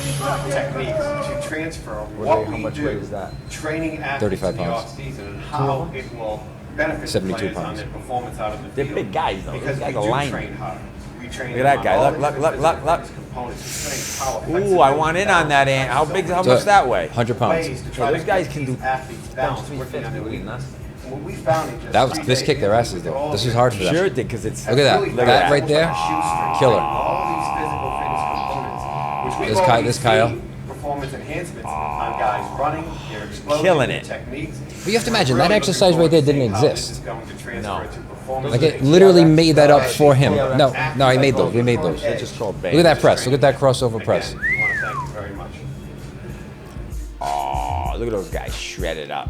techniques to transfer what how we much do, weight is that? training athletes 35 in the pounds. off season and how it will benefit 72 players on pounds. their performance out in the They're field. big guys, though. Because Those guys we are do linemen. train hard. We train Look at that on guy. all Look, the look, different look, physical look. components, strength, power, Ooh, I want in on that, Ant. How big? How So- much that weigh? 100 pounds. ways to Yeah, try those to guys get can these do athletes balanced, bench working on their 350 weakness. with And what we found in just That was 3 this days kicked their was asses we though. all This is did hard for them. Sure it did, because it's. Look at that. really That right there, killer. All these physical fitness components, which we've This Ky- already this Kyle. seen performance enhancements on guys running, their explosion, Killing their it. techniques. But you have to imagine, Really that looking exercise right forward there to didn't seeing how this exist. is going to transfer No. to performance. Like it literally made that up for him. No, I made those. We made those. They're just called Look at that press. Look at that crossover press. Again, we want to thank you very much. Oh, look at those guys shredded up,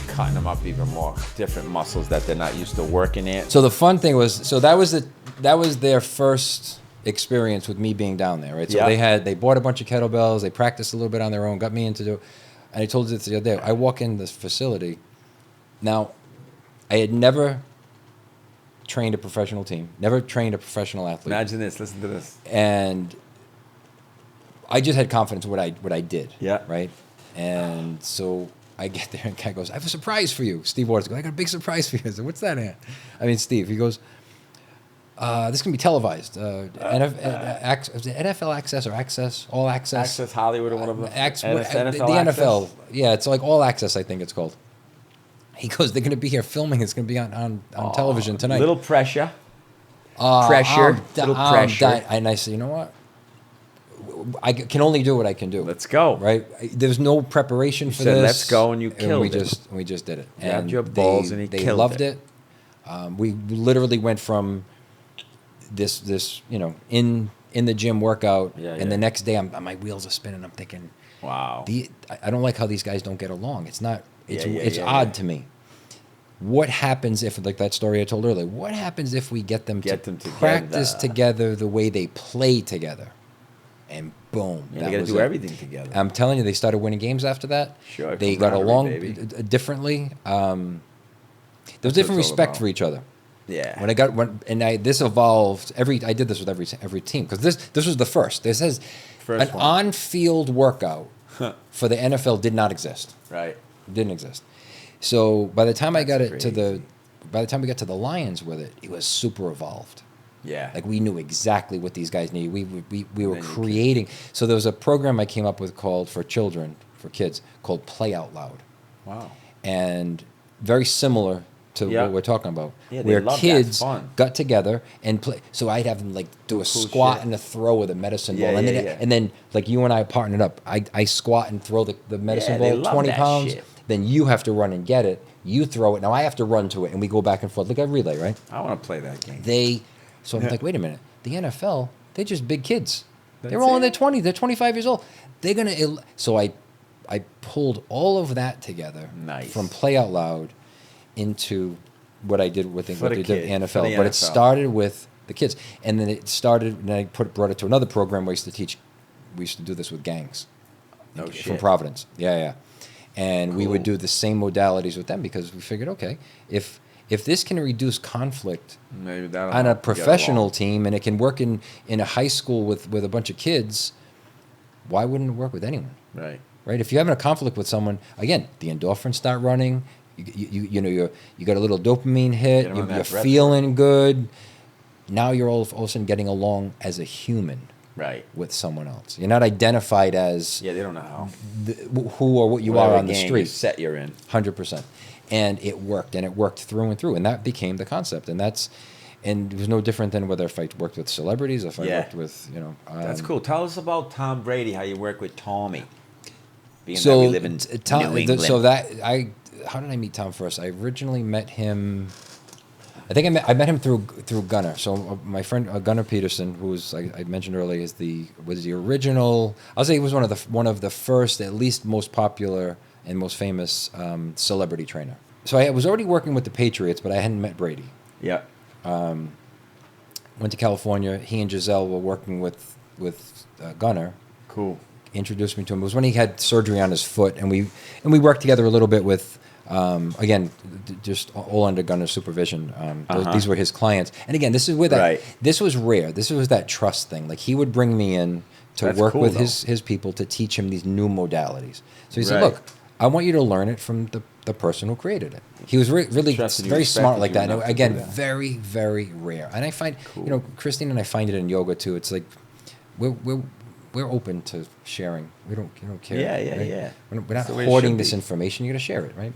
cutting them up even more. Different muscles that they're not used to working in. So the fun thing was, so that was their first experience with me being down there, right? So Yeah. they bought a bunch of kettlebells, they practiced a little bit on their own, got me into it. And I told you this the other day. I walk in this facility. Now, I had never trained a professional team, never trained a professional athlete. Imagine this. Listen to this. And I just had confidence in what I did. Yeah. Right. And so I get there and the guy goes, "I have a surprise for you." Steve Waters goes, "I got a big surprise for you." I said, "What's that, Ant?" I mean, Steve. He goes, "This can be televised. NFL Access or Access, All Access, Access Hollywood or one of them. the NFL NFL. Access? Yeah, it's like All Access. I think it's called." He goes, "They're going to be here filming. It's going to be on television tonight." Little pressure. Uh, Pressure, I'm little pressure. And I said, "You know what? I can only do what I can do. Let's go. Right? There's no preparation for said, this. "Let's go," and you killed it. We just did it. Grabbed And your balls and he they killed loved it. it. We literally went from this in the gym workout, Yeah, and the next day my wheels are spinning. I'm thinking, Wow. I don't like how these guys don't get along. It's not. It's yeah, odd to me. What happens if, like that story I told earlier, what happens if we get them to practice together the way they play together? And boom. Yeah, they got to do everything together. I'm telling you, they started winning games after that. Sure. They got along differently. There was different respect for each other. Yeah. This evolved. I did this with every team, because this was the first. This says an on-field workout for the NFL did not exist. Right. It didn't exist. So by the time we got to the Lions with it, it was super evolved. Yeah. Like we knew exactly what these guys needed. We were creating. So there was a program I came up with called for kids called Play Out Loud. Wow. And very similar to what we're talking about, where love kids got together and play. So I'd have them like do a squat and a throw with a medicine ball, and then like you and I partnered up. I squat and throw the medicine ball 20 pounds. Shit. Then you have to run and get it. You throw it. Now I have to run to it, and we go back and forth like a relay, right? I want to play that game. So I'm like, wait a minute. The NFL, they're just big kids. They're all in their 20s. They're 25 years old. They're gonna. So I pulled all of that together from Play Out Loud into what I did with the NFL. But it started with the kids, and then it started. And I brought it to another program we used to teach. We used to do this with gangs. No shit. From Providence. Yeah. And we would do the same modalities with them, because we figured, okay, if this can reduce conflict on a professional team, and it can work in a high school with a bunch of kids, why wouldn't it work with anyone? Right. If you're having a conflict with someone, again, the endorphins start running. You got a little dopamine hit. You're feeling good. Now you're all of a sudden getting along as a human. Right. With someone else. You're not identified as they don't know how who or what you are on the street. Set you're in. 100%. And it worked through and through, and that became the concept. And it was no different than whether if I worked with celebrities, if I worked with That's cool. Tell us about Tom Brady. How you work with Tommy. Being so that we live in New England. How did I meet Tom first? I originally met him. I think I met him through Gunnar. So my friend Gunnar Peterson, who was I mentioned earlier, was the original. I'll say he was one of the first, at least most popular and most famous celebrity trainer. So I was already working with the Patriots, but I hadn't met Brady. Yeah. Went to California. He and Giselle were working with Gunnar. Cool. Introduced me to him. It was when he had surgery on his foot, and we worked together a little bit with. Again, just all under Gunnar's supervision. These were his clients, and again, this is where this was rare. This was that trust thing. Like he would bring me in to work with his people to teach him these new modalities. So he said, "Look, I want you to learn it from the person who created it." He was really very smart like that. And again, very, very rare. And I find, Christine and I find it in yoga too. It's like we're open to sharing. We don't care. Yeah. We're not hoarding this information. You're gonna share it, right?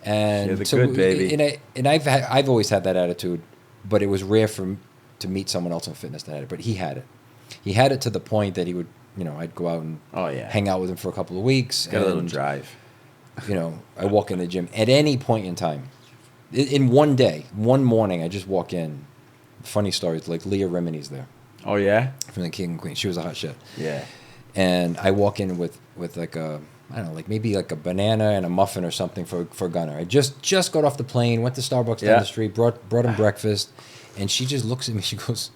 And so, good baby. And I've always had that attitude, but it was rare to meet someone else in fitness that had it. But he had it. He had it to the point that he would, I'd go out and hang out with him for a couple of weeks. Got a little drive. I walk in the gym at any point in time. In one day, one morning, I just walk in. Funny stories, like Leah Remini's there. Oh yeah. From the King and Queen. She was a hot shit. Yeah. And I walk in with like a. I don't know, like maybe like a banana and a muffin or something for Gunnar. I just got off the plane, went to Starbucks down the street, brought him breakfast, and she just looks at me. She goes,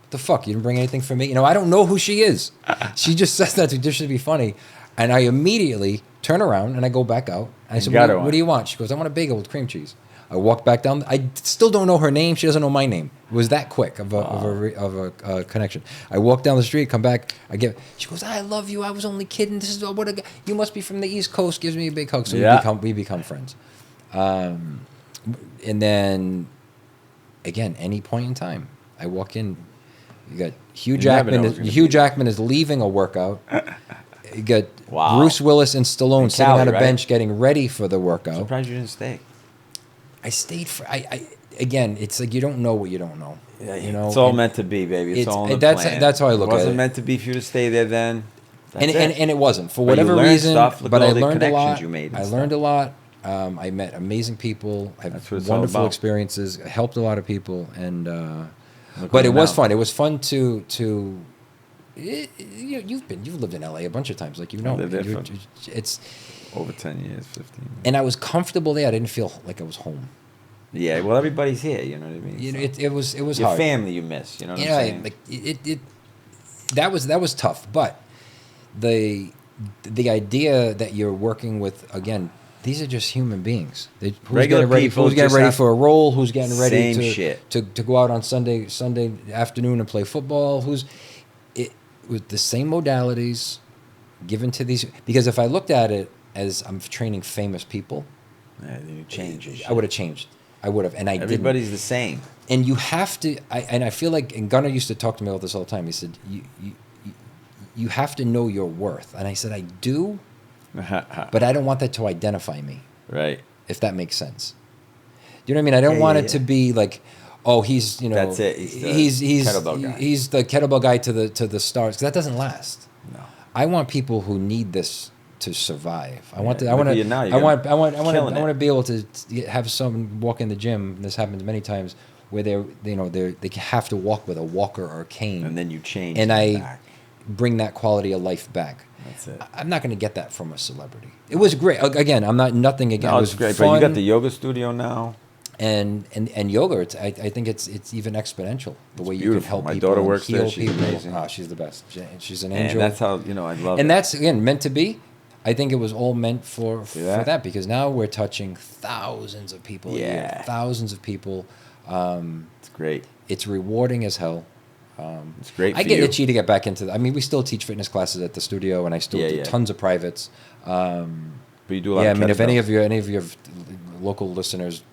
"What the fuck? You didn't bring anything for me?" I don't know who she is. She just says that to be funny, and I immediately turn around and I go back out. And I said, "What do you want?" She goes, "I want a bagel with cream cheese." I walk back down. I still don't know her name. She doesn't know my name. It was that quick of a connection. I walk down the street, come back. She goes, "I love you. I was only kidding. This is what a guy. You must be from the East Coast." Gives me a big hug. So we become friends. And then again, any point in time, I walk in. You got Hugh Jackman. Hugh Jackman is leaving a workout. You got Bruce Willis and Stallone sitting on a bench getting ready for the workout. I'm surprised you didn't stay. I stayed for. Again, it's like you don't know what you don't know. Yeah, it's all meant to be, baby. It's all in the plan. That's how I look at it. It wasn't meant to be for you to stay there then. And it wasn't for whatever reason. But I learned a lot. You made I learned a lot. I met amazing people. I had wonderful experiences. I helped a lot of people, and But it was fun. It was fun to. You've lived in LA a bunch of times, like I lived there for it's over 10 years, 15. And I was comfortable there. I didn't feel like I was home. Yeah, well, everybody's here. You know what I mean. You know, it was your hard. family you miss. You know what I'm saying? Like that was tough. But the idea that you're working with, again, these are just human beings. Who's Regular getting ready, people who's getting just ready have for a role? Who's getting ready same shit. to go out on Sunday afternoon and play football? It with the same modalities given to these. Because if I looked at it as I'm training famous people, Yeah, then you change. I would have changed. I would have, and I didn't. Everybody's the same. And you have to. I feel like, and Gunnar used to talk to me about this all the time. He said, "You have to know your worth." And I said, "I do, but I don't want that to identify me." Right. If that makes sense. You know what I mean? I don't want it to be like, oh, he's That's it. He's kettlebell guy. He's the kettlebell guy to the stars, because that doesn't last. No. I want people who need this to survive. I want look at you now, you're killing to it. be able to have someone walk in the gym. This happens many times where they have to walk with a walker or a cane, And then you change. and them I back. bring that quality of life back. That's it. I'm not going to get that from a celebrity. It was great. Again, I'm not nothing again. No, It was it's great. fun. But you got the yoga studio now. and yoga. I think it's even exponential the way you can beautiful. help My people. daughter and works there. heal She's people. amazing. She's the best. She's an And angel. that's how I love it. And that's again meant to be. I think it was all meant for that? that, because now we're touching thousands of people. A year, Yeah. thousands of people. It's great. It's rewarding as hell. It's great. I for get you. itchy to get back into that. I mean, we still teach fitness classes at the studio, and I still do Yeah. tons of privates. But you do a lot. Yeah, I of mean, if any kettlebells. of your local listeners,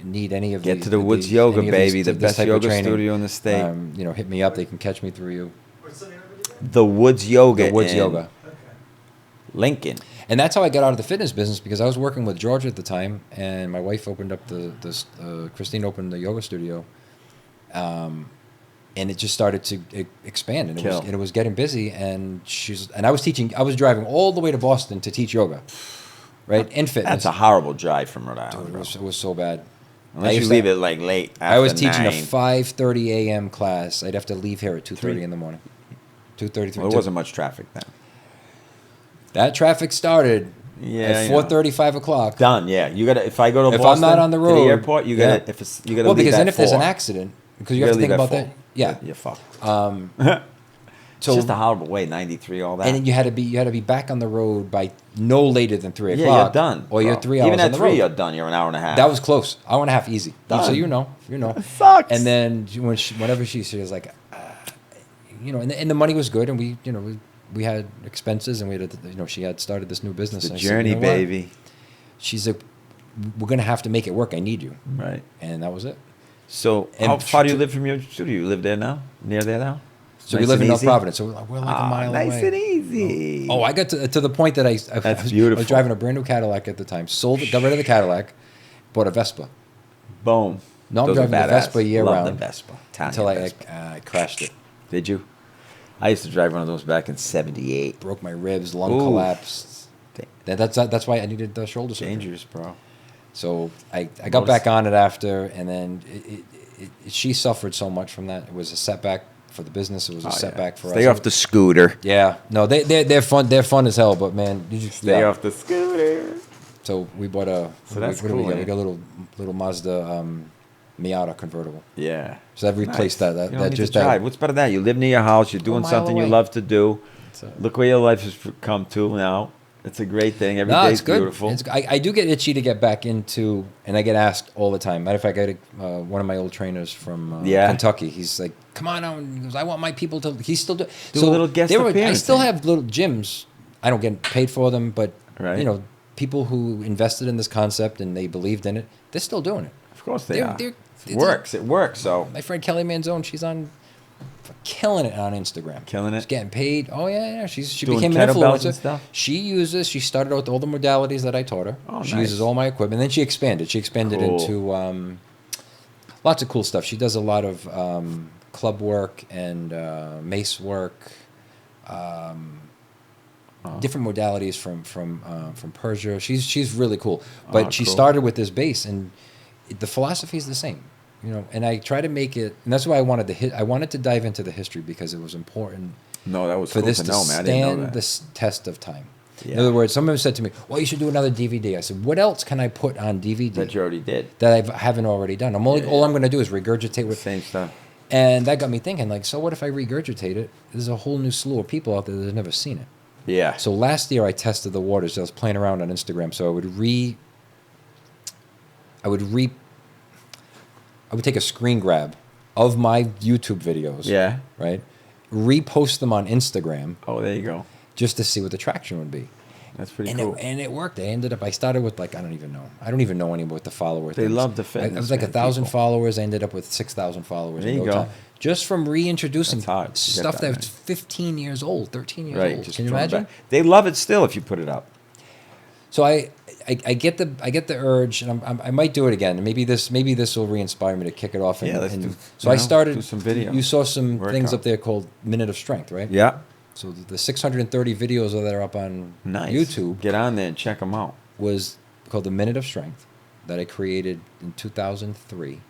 need any of Get to the Woods Yoga, any of these- baby, the this best type of yoga training, studio in the state. Hit me up. They can catch me through you. The Woods Yoga. The Woods in Yoga. Lincoln. And that's how I got out of the fitness business, because I was working with George at the time, and my wife opened up Christine opened the yoga studio, and it just started to expand, and it was getting busy, and I was driving all the way to Boston to teach yoga, right, in fitness. That's a horrible drive from Rhode Island. Dude, bro. it was so bad. Unless you leave it like late. I was after teaching 9. a 5:30 a.m. class. I'd have to leave here at 2:30 in the morning. 2:33. Well, there wasn't much traffic then. That traffic started at 4:30, 5 o'clock. Done. Yeah, you got to. If I go to If Boston, I'm not on the road, to the airport, you got to. yeah. You got to. Well, because then at if there's 4. an accident, because you You have to gotta think leave about at that. 4. Yeah. You're fucked. So It's just a horrible way. 93, all that. and then you had to be back on the road by no later than 3 yeah, o'clock. you're done. Or you're bro. 3 hours Even on at the 3, road. you're done. You're an hour and a half. That was close. Hour and a half easy. So Done. you know. It sucks. And then whenever she was like, and the money was good, and we had expenses, and we had she had started this new business. It's the and I said, journey, "You know what?" baby. She's like, we're gonna have to make it work. I need you. Right. And that was it. So, And how far do you live from your studio? You live there now? Near there now? So Nice we live and in North easy? Providence. So we're like a mile nice away. and easy. Oh, I got to the point that I That's was beautiful. driving a brand new Cadillac at the time. Sold it, got rid of the Cadillac, bought a Vespa. Boom. No, I'm Those are driving the Vespa badass. year Love round the Vespa. Italian until Vespa. I crashed it. Did you? I used to drive one of those back in 78. Broke my ribs, lung Ooh. collapsed. That's why I needed the shoulder surgery. Dangerous, bro. So I got back on it after, and then she suffered so much from that. It was a setback for the business. It was a setback for us. Stay off the scooter. Yeah, no, they're fun. They're fun as hell. But man, you just Stay off the scooter. So we bought a. So that's what do we cool, got? We man. got a little Mazda Miata convertible. Yeah. So I've replaced that. You don't That need just to drive. that. What's better than that? You live near your house. You're doing mile something you away. love to do. So- Look where your life has come to now. It's a great thing. Every No, day's it's good. beautiful. I do get itchy to get back into, and I get asked all the time. Matter of fact, I had one of my old trainers from Kentucky. He's like, "Come on out." He goes, "I want my people to." He's still do a little guest I appearance, still man. have little gyms. I don't get paid for them, but Right. people who invested in this concept and they believed in it, they're still doing it. Of course they They're- are. they're- It works. It works. So My friend Kelly Manzone, she's killing it on Instagram. Killing it? She's getting paid. Oh yeah. She Doing became an kettlebells influencer. and stuff? She started out with all the modalities that I taught her. Oh, she nice. uses all my equipment. Then she expanded. She expanded Cool. into lots of cool stuff. She does a lot of club work and mace work. Different modalities from Persia. She's really cool. But she cool. started with this base, and the philosophy is the same. you know, and I try to make it, and that's why I wanted I wanted to dive into the history because it was important. No, that was for cool this to to know, man. I didn't know stand that. this test of time. Yeah. In other words, someone said to me, "Well, you should do another DVD." I said, "What else can I put on DVD That you already did. that I haven't already done? All I'm going to do is regurgitate what." Same stuff. And that got me thinking, like, so what if I regurgitate it? There's a whole new slew of people out there that have never seen it. Yeah. So last year I tested the waters. I was playing around on Instagram, so I would take a screen grab of my YouTube videos. Yeah. Right. Repost them on Instagram. Oh, there you go. Just to see what the traction would be. That's pretty And cool. it worked. I started with like, I don't even know anymore what the followers. They love the fitness. I was like man, 1,000 people. followers. I ended up with 6,000 followers. There in you no go. time. Just from reintroducing That's hard to get stuff that, that's 15 years old, 13 years Right. old. Just Can you throw it imagine? back. They love it still if you put it up. So I get the urge, and I might do it again. Maybe this will re-inspire me to kick it off. And, Yeah, let's and do- So you I know, started. do some video. You saw some things Workout. up there called Minute of Strength, right? Yeah. So the 630 videos that are up on Nice. YouTube Get on there and check them out. was called the Minute of Strength that I created in 2003,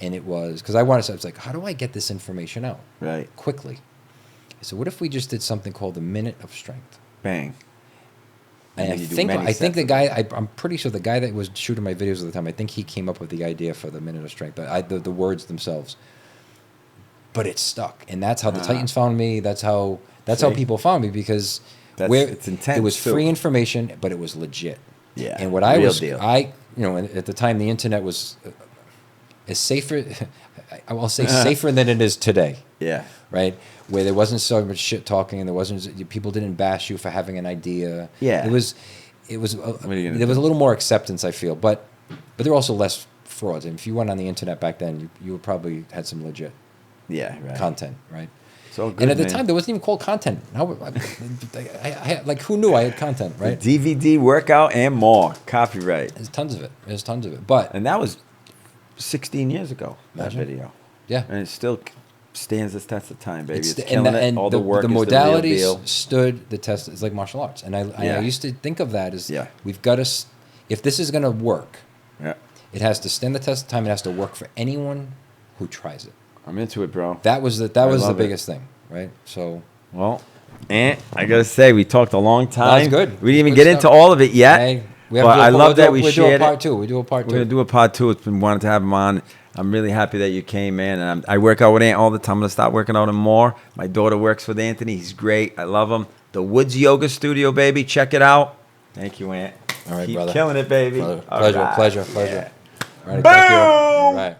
and it was because I was like, how do I get this information out Right. quickly? So what if we just did something called the Minute of Strength? Bang. And then I you do think many the sets of guy, I'm pretty sure the guy that was shooting my videos at the time, I think he came up with the idea for the Minute of Strength, the words themselves. But it stuck, and that's how the Titans found me. That's how See? people found me because It's intense. it was too. free information, but it was legit. Yeah. And what I real was, deal. at the time, the internet was as safer. I will say safer than it is today. Yeah. Right, where there wasn't so much shit talking, and there wasn't people didn't bash you for having an idea. Yeah. it was. are you gonna There was a little more acceptance, I feel, but there were also less frauds. And if you went on the internet back then, you probably had some legit Yeah. Right. content, right? So good, And at the man. time, there wasn't even called content. Now, like, who knew I had content, right? DVD, workout, and more. Copyright. There's tons of it. There's tons of it. But And that was 16 years ago, that Imagine. video. yeah, And it still stands the test of time, baby. It's, and killing it. All the work the is modalities the real deal. stood the test. It's like martial arts, and I Yeah. used to think of that as Yeah. we've got to. If this is going to work, Yeah. it has to stand the test of time. It has to work for anyone who tries it. I'm into it, bro. That was the love it. biggest thing, right? So Well, and I got to say, we talked a long time. good. We didn't even Good get into stuff. all of it yet. Hey, But I love that we do a shared part it. two. We do a part We're going two. to do a part two. It's been wanting to have him on. I'm really happy that you came, man. And I work out with Ant all the time. I'm going to start working out him more. My daughter works with Anthony. He's great. I love him. The Woods Yoga Studio, baby. Check it out. Thank you, Ant. All right, Keep brother. killing it, baby. Pleasure, All pleasure, right. pleasure, Yeah. pleasure. All right, thank you. All right.